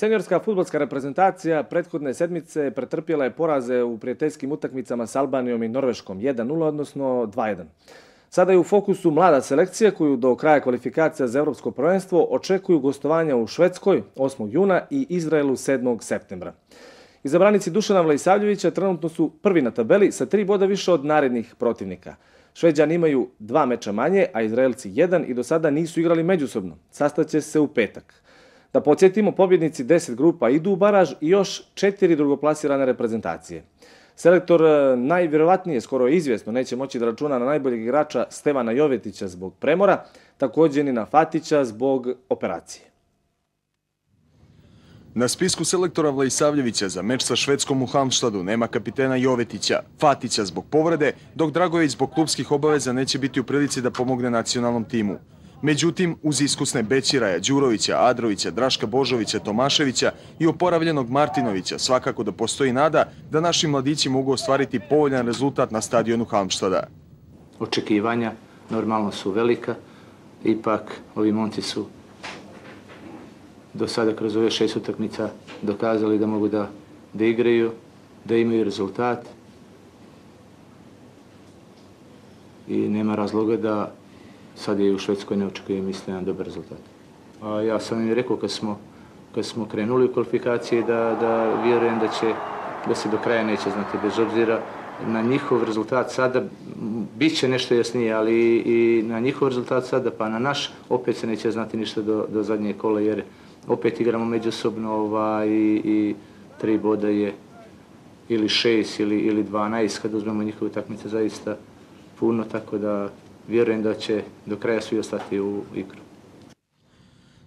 Seniorska fudbalska reprezentacija prethodne sedmice pretrpjela je poraze u prijateljskim utakmicama s Albanijom i Norveškom 1:0, odnosno 2:1. Sada je u fokusu mlada selekcija koju do kraja kvalifikacija za Evropsko prvenstvo očekuju gostovanja u Švedskoj 8. juna i Izraelu 7. septembra. Izabranici Dušana Vlaisavljevića trenutno su prvi na tabeli sa 3 boda više od narednih protivnika. Šveđani imaju 2 meča manje, a Izraelci 1 i do sada nisu igrali međusobno. Sastaće se u petak. Da podsjetimo, pobjednici 10 grupa idu u baraž i još 4 drugoplasirane reprezentacije. Selektor najvjerovatnije, skoro izvjesno, neće moći da računa na najboljeg igrača Stevana Jovetića zbog premora, također ni na Fatića zbog operacije. Na spisku selektora Vlaisavljevića za meč sa Švedskom u Halmstadu nema kapitena Jovetića, Fatića zbog povrede, dok Dragojević zbog klubskih obaveza neće biti u prilici da pomogne nacionalnom timu. Međutim, uz iskusne Bećiraja, Đurovića, Adrovića, Draška Božovića, Tomaševića i oporavljenog Martinovića svakako da postoji nada da naši mladići mogu ostvariti povoljan rezultat na stadionu Halmstada. Očekivanja normalno su velika, ipak ovi momci su do sada kroz ove 6 utakmica dokazali da mogu da igraju, da imaju rezultat i nema razloga da sad je u Švedskoj ne očekujem jedan dobar rezultat. Ja sam im rekao kad smo krenuli u kvalifikacije da vjerujem da se do kraja neće znati, bez obzira na njihov rezultat sada, bit će nešto jasnije, ali i na njihov rezultat sada pa na naš opet se neće znati ništa do zadnje kola, jer opet igramo međusobno i 3 boda je ili 6 ili 12 kad uzmemo njihove utakmice zaista puno, tako da vjerujem da će do kraja svi ostati u igru.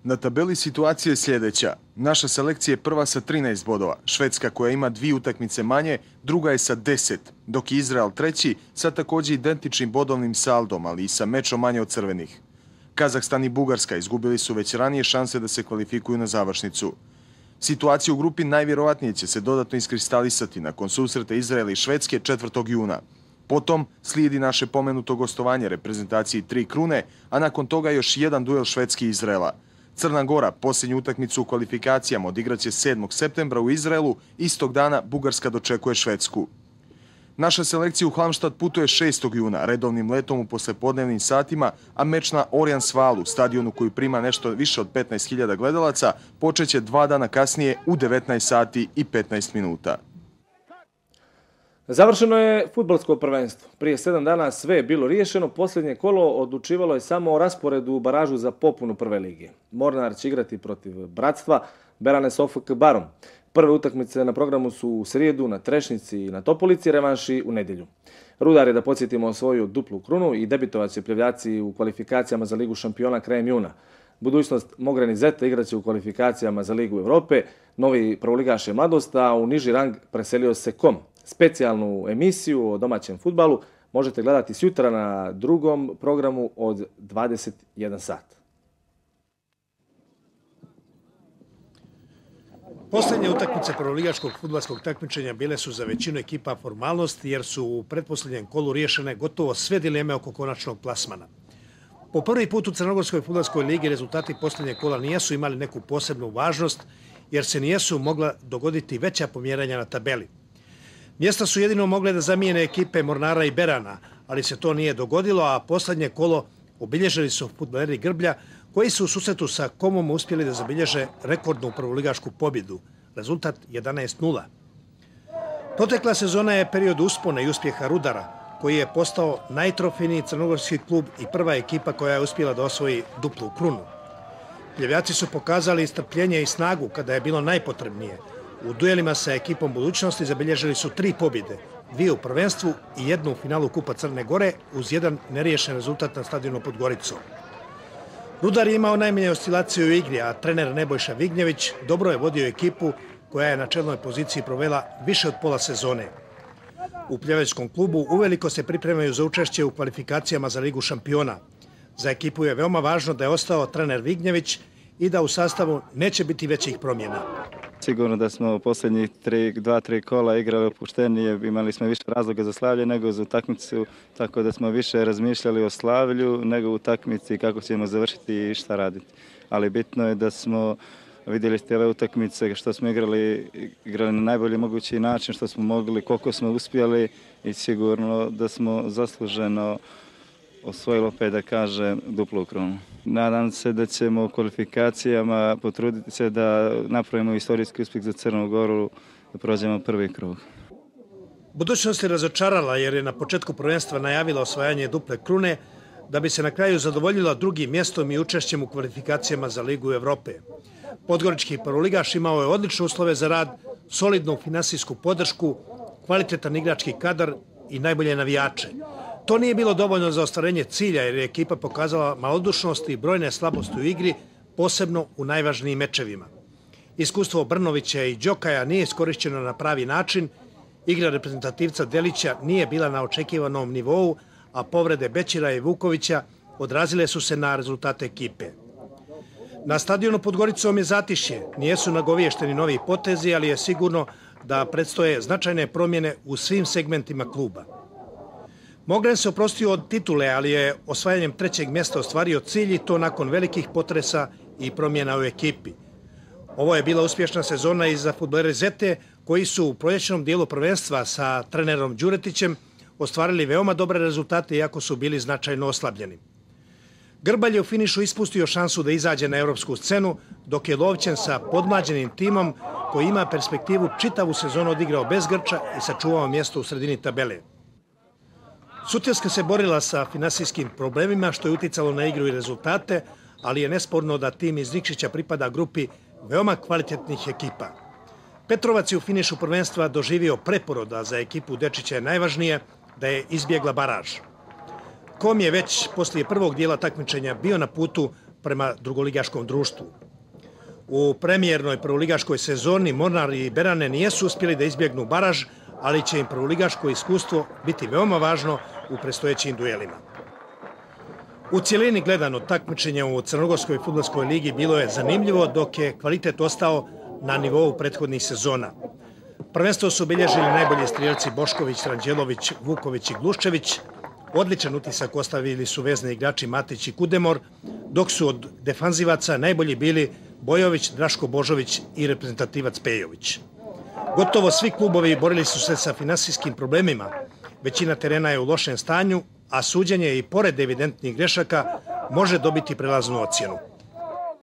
Na tabeli situacija je sljedeća. Naša selekcija je prva sa 13 bodova. Švedska koja ima 2 utakmice manje, druga je sa 10, dok je Izrael treći sa također identičnim bodovnim saldom, ali i sa mečom manje od crvenih. Kazahstan i Bugarska izgubili su već ranije šanse da se kvalifikuju na završnicu. Situacija u grupi najvjerovatnije će se dodatno iskristalisati nakon susreta Izraela i Švedske 4. juna. Potom slijedi naše pomenuto gostovanje reprezentaciji Tri krune, a nakon toga još jedan duel Švedske i Izraela. Crna Gora posljednju utakmicu u kvalifikacijama odigraće 7. septembra u Izraelu, istog dana Bugarska dočekuje Švedsku. Naša selekcija u Halmstad putuje 6. juna redovnim letom u poslepodnevnim satima, a meč na Orjans Valu, stadionu koji prima nešto više od 15.000 gledalaca, počeće 2 dana kasnije u 19 sati i 15 minuta. Završeno je fudbalsko prvenstvo. Prije 7 dana sve je bilo riješeno. Posljednje kolo odlučivalo je samo o rasporedu u baražu za popunu prve lige. Mornar će igrati protiv Bratstva, Beranes OFK Barom. Prve utakmice na programu su u srijedu na Trešnici i na Topolici, revanši u nedjelju. Rudar je, da podsjetimo, osvojio duplu krunu i debitovat će Pljevljaci u kvalifikacijama za Ligu šampiona krajem juna. Budućnost Mogreni Zeta igraće u kvalifikacijama za Ligu Evrope, novi prvoligaš je Mladost, a u niži rang preselio se KOM. Specijalnu emisiju o domaćem fudbalu možete gledati sjutra na drugom programu od 21 sat. Posljednje utakmice prvoligaškog fudbalskog takmičenja bile su za većinu ekipa formalnost, jer su u pretposljednjem kolu riješene gotovo sve dileme oko konačnog plasmana. Po prvi put u Crnogorskoj fudbalskoj ligi rezultati posljednjeg kola nijesu imali neku posebnu važnost, jer se nijesu mogla dogoditi veća pomjeranja na tabeli. Mjesta su jedino mogle da zamijene ekipe Mornara i Berana, ali se to nije dogodilo, a posljednje kolo obilježili su fudbaleri Grblja, koji su u susretu sa KOM-om uspjeli da zabilježe rekordnu prvoligašku pobjedu. Rezultat 11:0. Protekla sezona je period uspone i uspjeha Rudara, koji je postao najtrofejniji crnogorski klub i prva ekipa koja je uspjela da osvoji duplu krunu. Pljevljaci su pokazali strpljenje i snagu kada je bilo najpotrebnije. U duelima sa ekipom budućnosti zabilježili su 3 pobjede, 2 u prvenstvu i 1 u finalu Kupa Crne Gore, uz 1 neriješen rezultat na stadionu pod Goricom. Rudar je imao najmanje oscilaciju u igri, a trener Nebojša Vignjević dobro je vodio ekipu koja je na čelnoj poziciji provela više od pola sezone. U Pljevačkom klubu uveliko se pripremaju za učešće u kvalifikacijama za Ligu šampiona. Za ekipu je veoma važno da je ostao trener Vignjević i da u sastavu neće biti većih promjena. Sigurno da smo u posljednjih 2-3 kola igrali opuštenije, imali smo više razloga za slavlje nego za utakmicu, tako da smo više razmišljali o slavlju nego u utakmici kako ćemo završiti i šta raditi. Ali bitno je da smo Vidjeli ste ove utakmice što smo igrali na najbolji mogući način, što smo mogli, koliko smo uspjeli i sigurno da smo zasluženo osvojili, opet da kažem, duplu krunu. Nadam se da ćemo u kvalifikacijama potruditi se da napravimo istorijski uspjeh za Crnu Goru, da prođemo prvi krug. Budućnost je razočarala jer je na početku prvenstva najavila osvajanje duple krune, da bi se na kraju zadovoljila drugim mjestom i učešćem u kvalifikacijama za Ligu Evrope. Podgorički prvoligaš imao je odlične uslove za rad, solidnu finansijsku podršku, kvalitetan igrački kadar i najbolje navijače. To nije bilo dovoljno za ostvarenje cilja jer je ekipa pokazala malodušnost i brojne slabosti u igri, posebno u najvažnijim mečevima. Iskustvo Brnovića i Đokaja nije iskorišćeno na pravi način, igra reprezentativca Delića nije bila na očekivanom nivou, a povrede Bećira i Vukovića odrazile su se na rezultate ekipe. Na stadionu pod Goricom je zatišje, nijesu nagoviješteni novi potezi, ali je sigurno da predstoje značajne promjene u svim segmentima kluba. Mogren se oprostio od titule, ali je osvajanjem trećeg mjesta ostvario cilj i to nakon velikih potresa i promjena u ekipi. Ovo je bila uspješna sezona i za fudbalere Zete, koji su u proljećnom dijelu prvenstva sa trenerom Đuretićem ostvarili veoma dobre rezultate iako su bili značajno oslabljeni. Grbalj je u finišu ispustio šansu da izađe na evropsku scenu, dok je Lovćen sa podmlađenim timom koji ima perspektivu čitavu sezonu odigrao bez grča i sačuvao mjesto u sredini tabele. Sutjeska se borila sa finansijskim problemima što je uticalo na igru i rezultate, ali je nesporno da tim iz Nikšića pripada grupi veoma kvalitetnih ekipa. Petrovac je u finišu prvenstva doživio preporod, a za ekipu Dečića je najvažnije da je izbjegla baraž. Kom je već poslije prvog dijela takmičenja bio na putu prema drugoligaškom društvu. U premijernoj prvoligaškoj sezoni Mornar i Berane nijesu uspjeli da izbjegnu baraž, ali će im prvoligaško iskustvo biti veoma važno u predstojećim duelima. U cijelini gledano takmičenje u Crnogorskoj fudbalskoj ligi bilo je zanimljivo, dok je kvalitet ostao na nivou prethodnih sezona. Prvenstvo su obilježili najbolji strijelci Bošković, Ranđelović, Vuković i Gluščević. Odličan utisak ostavili su vezni igrači Matić i Kudemor, dok su od defanzivaca najbolji bili Bojović, Draško Božović i reprezentativac Pejović. Gotovo svi klubovi borili su se sa finansijskim problemima. Većina terena je u lošem stanju, a suđenje i pored evidentnih grešaka može dobiti prelaznu ocjenu.